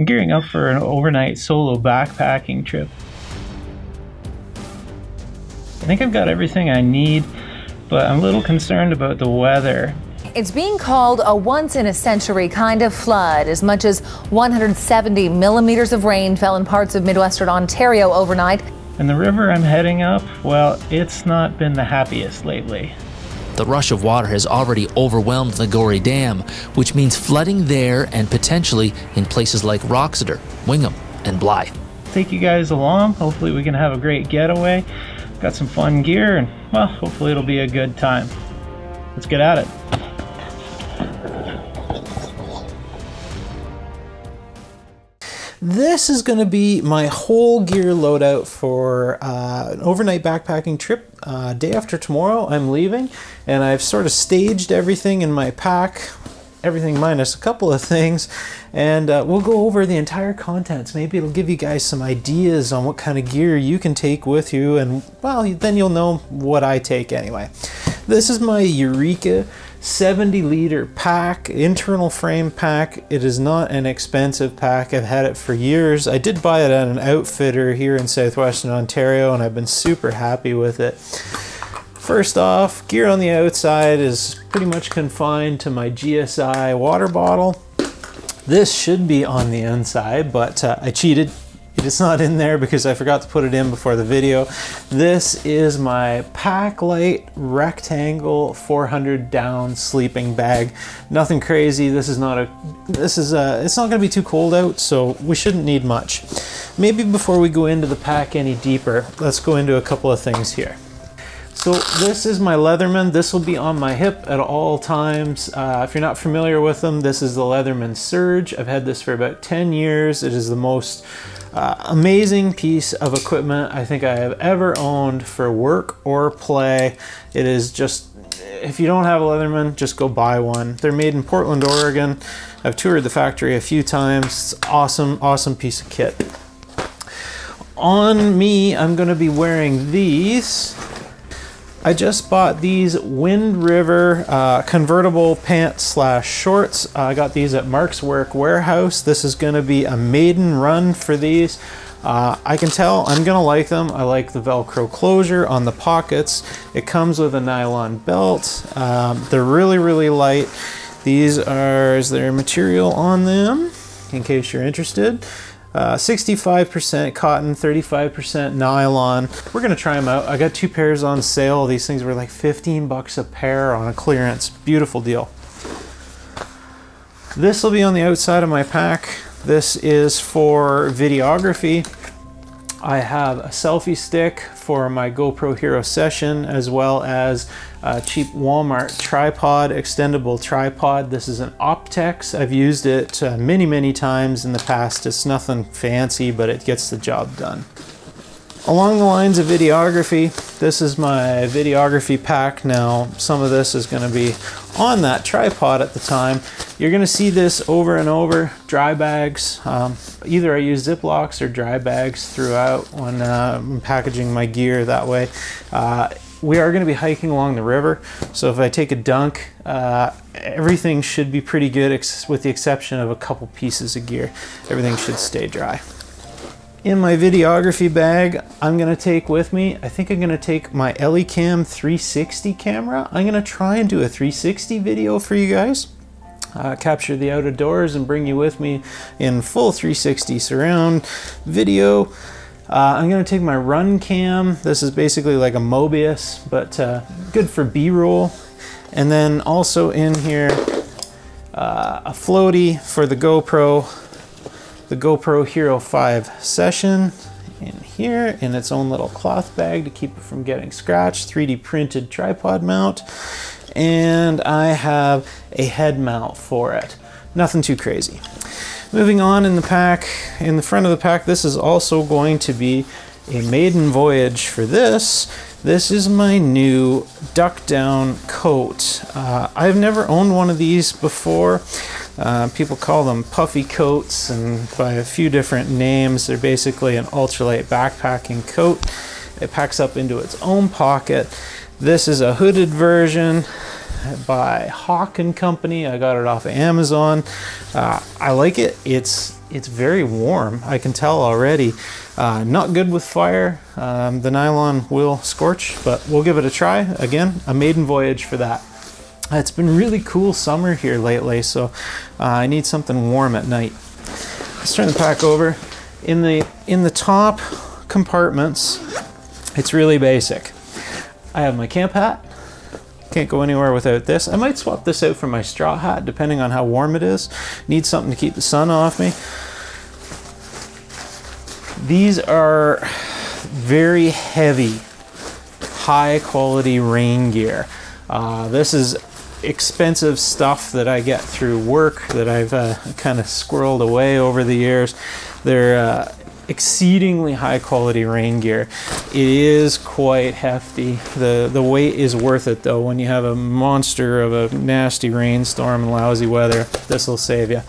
I'm gearing up for an overnight solo backpacking trip. I think I've got everything I need, but I'm a little concerned about the weather. It's being called a once-in-a-century kind of flood. As much as 170 millimeters of rain fell in parts of Midwestern Ontario overnight. And the river I'm heading up, well, it's not been the happiest lately. The rush of water has already overwhelmed the Gorey Dam, which means flooding there and potentially in places like Roxeter, Wingham, and Blythe. Take you guys along. Hopefully we can have a great getaway. Got some fun gear, and well, hopefully it'll be a good time. Let's get at it. This is going to be my whole gear loadout for an overnight backpacking trip. Day after tomorrow I'm leaving, and I've sort of staged everything in my pack, everything minus a couple of things, and we'll go over the entire contents. Maybe it'll give you guys some ideas on what kind of gear you can take with you, and well, then you'll know what I take anyway. This is my Eureka 70-liter pack, internal frame pack. It is not an expensive pack. I've had it for years. I did buy it at an outfitter here in southwestern Ontario, and I've been super happy with it. First off, gear on the outside is pretty much confined to my GSI water bottle. This should be on the inside, but I cheated. It's not in there because I forgot to put it in before the video. This is my Pack-Lite rectangle 400 down sleeping bag. Nothing crazy. It's not going to be too cold out, so we shouldn't need much. Maybe before we go into the pack any deeper, let's go into a couple of things here. So this is my Leatherman. This will be on my hip at all times. If you're not familiar with them, this is the Leatherman Surge. I've had this for about 10 years. It is the most amazing piece of equipment I think I have ever owned for work or play. It is just, if you don't have a Leatherman, just go buy one. They're made in Portland, Oregon. I've toured the factory a few times. It's awesome, awesome piece of kit. On me, I'm going to be wearing these. I just bought these Wind River convertible pants slash shorts. I got these at Mark's Work Warehouse. This is going to be a maiden run for these. I can tell I'm going to like them. I like the Velcro closure on the pockets. It comes with a nylon belt. They're really, really light. Is there material on them, in case you're interested. 65% cotton, 35% nylon. We're gonna try them out. I got 2 pairs on sale. These things were like 15 bucks a pair on a clearance. Beautiful deal. This will be on the outside of my pack. This is for videography. I have a selfie stick for my GoPro Hero Session, as well as a cheap Walmart tripod, extendable tripod. This is an Optex. I've used it many, many times in the past. It's nothing fancy, but it gets the job done. Along the lines of videography, this is my videography pack. Now, some of this is going to be on that tripod at the time. You're going to see this over and over. Dry bags. Either I use Ziplocs or dry bags throughout when I'm packaging my gear that way. We are going to be hiking along the river, so if I take a dunk, everything should be pretty good with the exception of a couple pieces of gear. Everything should stay dry. In my videography bag, I'm going to take with me, I think I'm going to take my Elecam 360 camera. I'm going to try and do a 360 video for you guys. Capture the out of doors and bring you with me in full 360 surround video. I'm going to take my run cam. This is basically like a Mobius, but good for B-roll. And then also in here, a floaty for the GoPro Hero 5 Session in here in its own little cloth bag to keep it from getting scratched. 3D printed tripod mount. And I have a head mount for it. Nothing too crazy. Moving on in the pack, in the front of the pack, this is also going to be a maiden voyage for this. This is my new duck down coat. I've never owned one of these before. People call them puffy coats and by a few different names. They're basically an ultralight backpacking coat. It packs up into its own pocket. This is a hooded version by Hawk & Company. I got it off of Amazon. I like it. It's it's very warm. I can tell already. Not good with fire. The nylon will scorch, but we'll give it a try. Again, a maiden voyage for that. It's been really cool summer here lately, so I need something warm at night. Let's turn the pack over. In the top compartments, it's really basic. I have my camp hat. Can't go anywhere without this. I might swap this out for my straw hat depending on how warm it is. Need something to keep the sun off me. These are very heavy, high quality rain gear. This is expensive stuff that I get through work that I've kind of squirreled away over the years. They're exceedingly high quality rain gear. It is quite hefty. The weight is worth it though. When you have a monster of a nasty rainstorm and lousy weather, this will save you.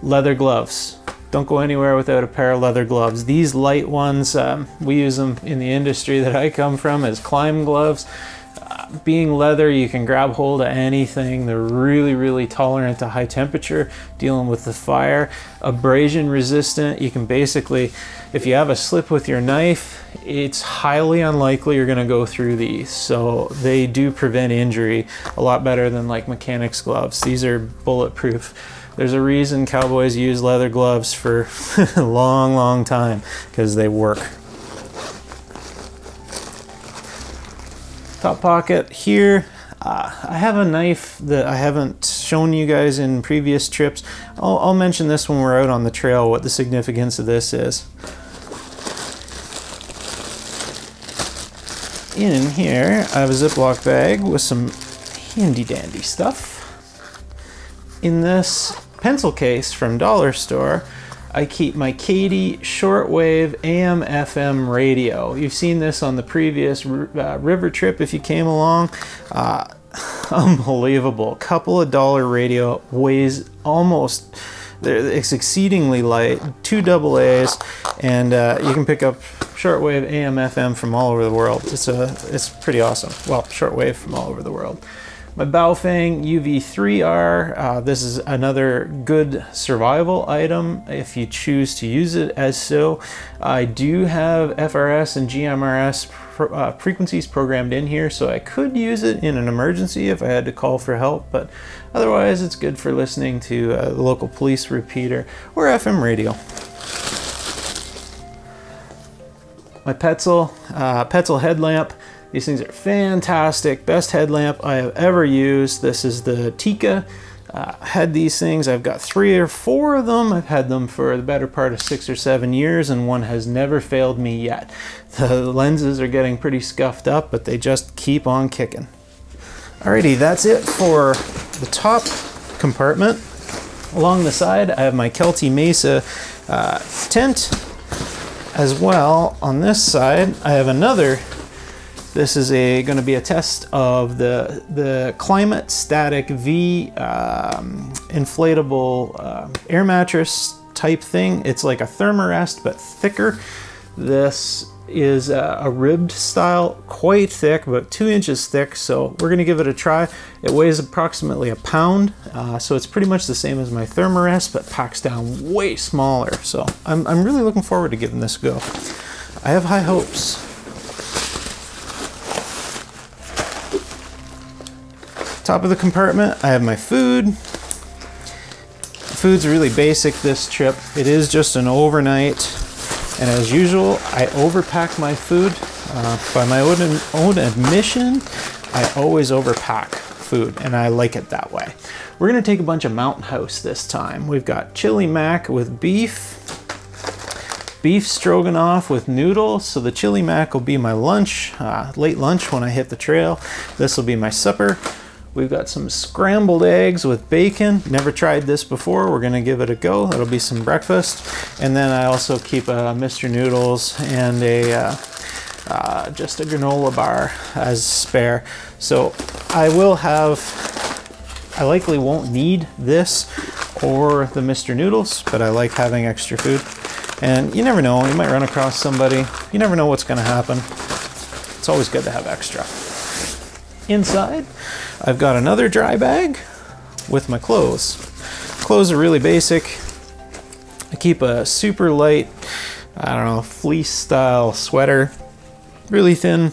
Leather gloves. Don't go anywhere without a pair of leather gloves. These light ones, we use them in the industry that I come from as climb gloves. Being leather, you can grab hold of anything. They're really, really tolerant to high temperature, dealing with the fire. Abrasion resistant. You can basically, if you have a slip with your knife, it's highly unlikely you're going to go through these. So they do prevent injury a lot better than like mechanics gloves. These are bulletproof. There's a reason cowboys use leather gloves for a long, long time, because they work. Top pocket here, I have a knife that I haven't shown you guys in previous trips. I'll mention this when we're out on the trail, what the significance of this is. In here, I have a Ziploc bag with some handy dandy stuff. In this pencil case from Dollar Store, I keep my Katie shortwave AM FM radio. You've seen this on the previous river trip if you came along. Unbelievable. Couple of dollar radio, weighs almost, it's exceedingly light, 2 AA's, and you can pick up shortwave AM FM from all over the world. It's pretty awesome. Well, shortwave from all over the world. My Baofeng UV3R, this is another good survival item if you choose to use it as so. I do have FRS and GMRS frequencies programmed in here, so I could use it in an emergency if I had to call for help, but otherwise it's good for listening to the local police repeater or FM radio. My Petzl headlamp. These things are fantastic. Best headlamp I have ever used. This is the Tika. Had these things. I've got 3 or 4 of them. I've had them for the better part of 6 or 7 years, and one has never failed me yet. The lenses are getting pretty scuffed up, but they just keep on kicking. Alrighty, that's it for the top compartment. Along the side, I have my Kelty Mesa tent. As well, on this side, I have another. This is going to be a test of the Climate Static V inflatable air mattress type thing. It's like a thermarest but thicker. This is a ribbed style, quite thick, about 2 inches thick. So we're going to give it a try. It weighs approximately a pound, so it's pretty much the same as my thermarest, but packs down way smaller. So I'm really looking forward to giving this a go. I have high hopes. Top of the compartment, I have my food. Food's really basic this trip. It is just an overnight, and as usual, I overpack my food. By my own admission, I always overpack food, and I like it that way. We're gonna take a bunch of Mountain House this time. We've got chili mac with beef stroganoff with noodles. So the chili mac will be my lunch, late lunch when I hit the trail. This will be my supper. We've got some scrambled eggs with bacon. Never tried this before. We're gonna give it a go. That'll be some breakfast. And then I also keep a Mr. Noodles and just a granola bar as spare. So I likely won't need this or the Mr. Noodles, but I like having extra food. And you never know, you might run across somebody. You never know what's gonna happen. It's always good to have extra. Inside, I've got another dry bag with my clothes. Clothes are really basic. I keep a super light, I don't know, fleece style sweater, really thin,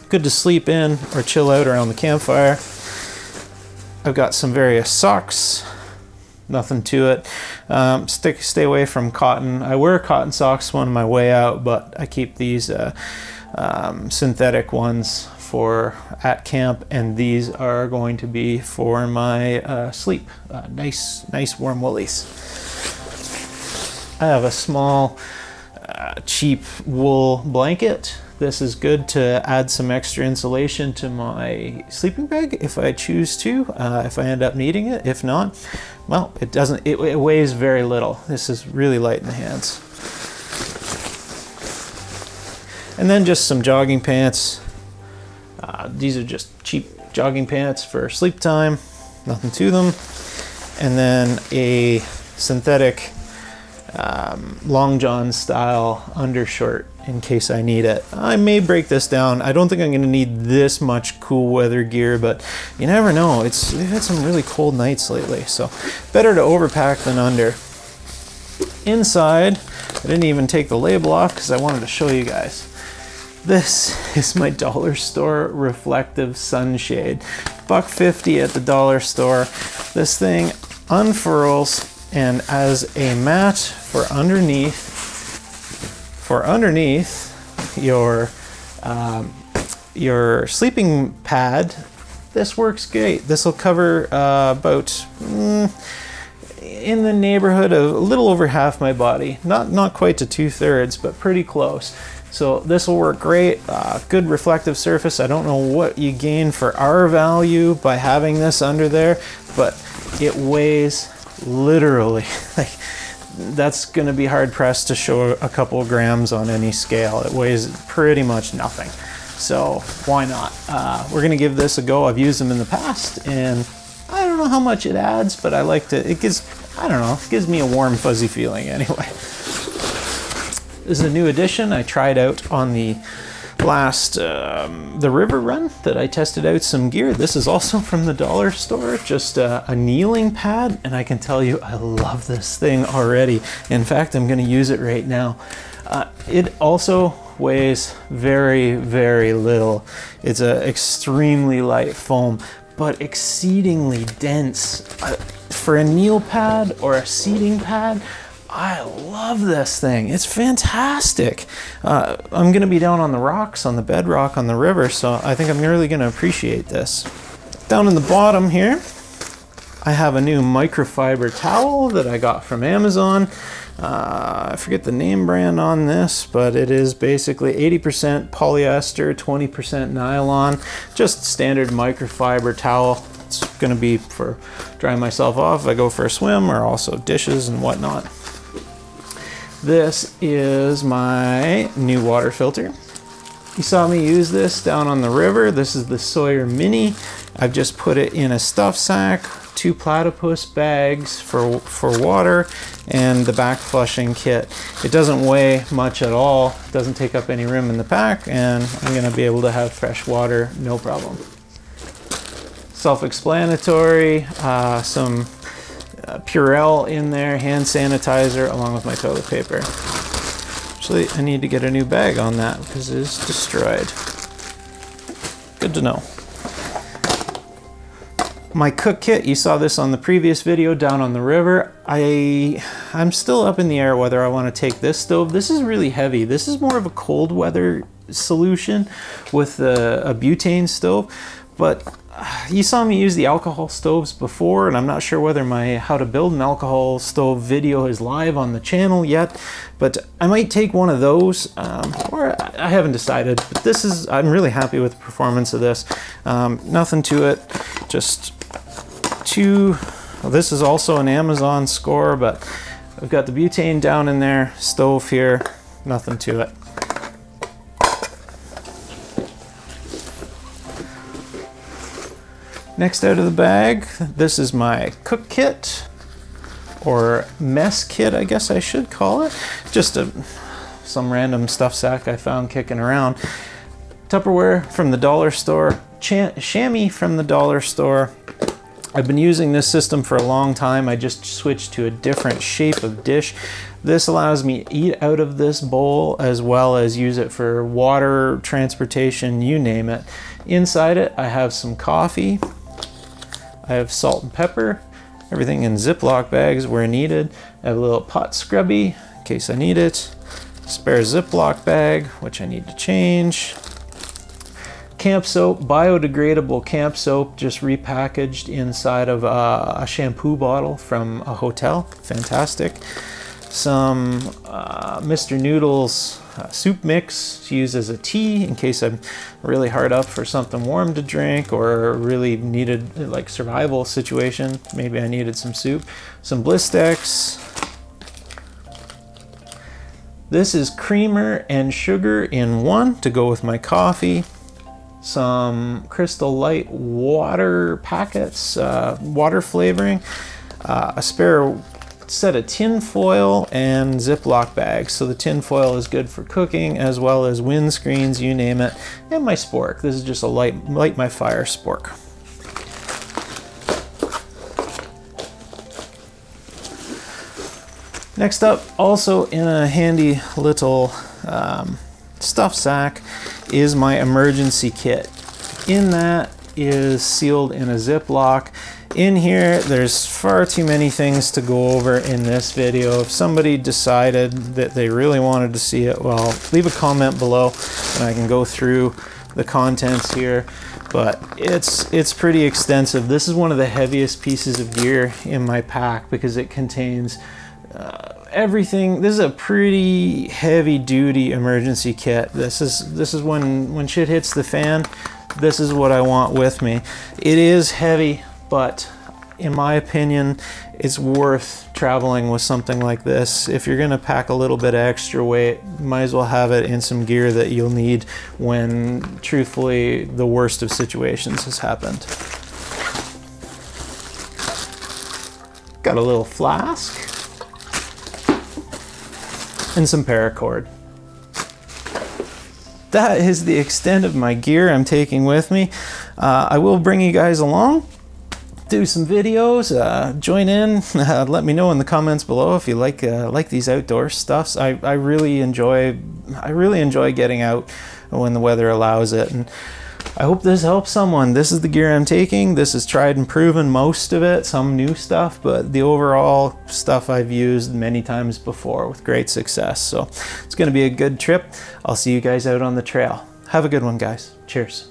good to sleep in or chill out around the campfire. I've got some various socks, nothing to it. Stay away from cotton. I wear cotton socks on my way out, but I keep these synthetic ones for at camp, and these are going to be for my sleep. Nice warm woolies. I have a small cheap wool blanket. This is good to add some extra insulation to my sleeping bag if I choose to, if I end up needing it. If not, well, it doesn't, it weighs very little. This is really light in the hands. And then just some jogging pants. These are just cheap jogging pants for sleep time, nothing to them. And then a synthetic long john style undershirt in case I need it. I may break this down. I don't think I'm gonna need this much cool weather gear, but you never know. We've had some really cold nights lately, so better to overpack than under. Inside, I didn't even take the label off because I wanted to show you guys. This is my dollar store reflective sunshade. $1.50 at the dollar store. This thing unfurls, and as a mat for underneath your sleeping pad, this works great. This will cover about in the neighborhood of a little over half my body. Not quite to 2/3, but pretty close. So this will work great. Good reflective surface. I don't know what you gain for our value by having this under there, but it weighs literally, like, that's going to be hard pressed to show a couple of grams on any scale. It weighs pretty much nothing. So why not? We're going to give this a go. I've used them in the past, and I don't know how much it adds, but I like to, it gives, I don't know, it gives me a warm fuzzy feeling anyway. This is a new addition. I tried out on the last, the river run that I tested out some gear. This is also from the dollar store, just a kneeling pad, and I can tell you I love this thing already. In fact, I'm going to use it right now. It also weighs very, very little. It's an extremely light foam, but exceedingly dense. For a kneel pad or a seating pad, I love this thing. It's fantastic. I'm gonna be down on the rocks, on the bedrock, on the river, so I think I'm really gonna appreciate this. Down in the bottom here, I have a new microfiber towel that I got from Amazon. I forget the name brand on this, but it is basically 80% polyester, 20% nylon, just standard microfiber towel. It's gonna be for drying myself off if I go for a swim, or also dishes and whatnot. This is my new water filter. You saw me use this down on the river. This is the Sawyer Mini. I've just put it in a stuff sack, 2 platypus bags for water, and the back flushing kit. It doesn't weigh much at all, it doesn't take up any room in the pack, and I'm gonna be able to have fresh water, no problem. Self-explanatory, some Purell in there, hand sanitizer, along with my toilet paper. Actually, I need to get a new bag on that because it is destroyed. Good to know. My cook kit, you saw this on the previous video down on the river. I'm still up in the air whether I want to take this stove. This is really heavy. This is more of a cold weather solution with a butane stove, but you saw me use the alcohol stoves before, and I'm not sure whether my how to build an alcohol stove video is live on the channel yet, but I might take one of those, or I haven't decided, but this is, I'm really happy with the performance of this. Nothing to it, just well, this is also an Amazon score, but I've got the butane down in there, stove here, nothing to it. Next out of the bag, this is my cook kit, or mess kit, I guess I should call it. Just some random stuff sack I found kicking around. Tupperware from the dollar store, chamois from the dollar store, I've been using this system for a long time. I just switched to a different shape of dish. This allows me to eat out of this bowl as well as use it for water, transportation, you name it. Inside it, I have some coffee. I have salt and pepper, everything in Ziploc bags where needed. I have a little pot scrubby in case I need it. Spare Ziploc bag, which I need to change. Camp soap, biodegradable camp soap, just repackaged inside of a shampoo bottle from a hotel. Fantastic. Some Mr. Noodles soup mix to use as a tea in case I'm really hard up for something warm to drink or really needed like survival situation. Maybe I needed some soup. Some Blistex. This is creamer and sugar in one to go with my coffee. Some Crystal Light water packets, water flavoring, a spare set of tin foil and Ziploc bags. So the tin foil is good for cooking as well as windscreens, you name it. And my spork. This is just a light my fire spork. Next up, also in a handy little stuff sack, is my emergency kit. In that is sealed in a Ziploc. In here, there's far too many things to go over in this video. If somebody decided that they really wanted to see it, well, leave a comment below and I can go through the contents here. But it's pretty extensive. This is one of the heaviest pieces of gear in my pack because it contains everything. This is a pretty heavy duty emergency kit. This is when shit hits the fan, this is what I want with me. It is heavy, but in my opinion, it's worth traveling with something like this. If you're gonna pack a little bit of extra weight, might as well have it in some gear that you'll need when, truthfully, the worst of situations has happened. Got a little flask and some paracord. That is the extent of my gear I'm taking with me. I will bring you guys along, do some videos, join in, let me know in the comments below if you like these outdoor stuffs. I really enjoy getting out when the weather allows it, and I hope this helps someone. This is the gear I'm taking. This is tried and proven, most of it, some new stuff, but the overall stuff I've used many times before with great success. So it's gonna be a good trip. I'll see you guys out on the trail. Have a good one, guys. Cheers.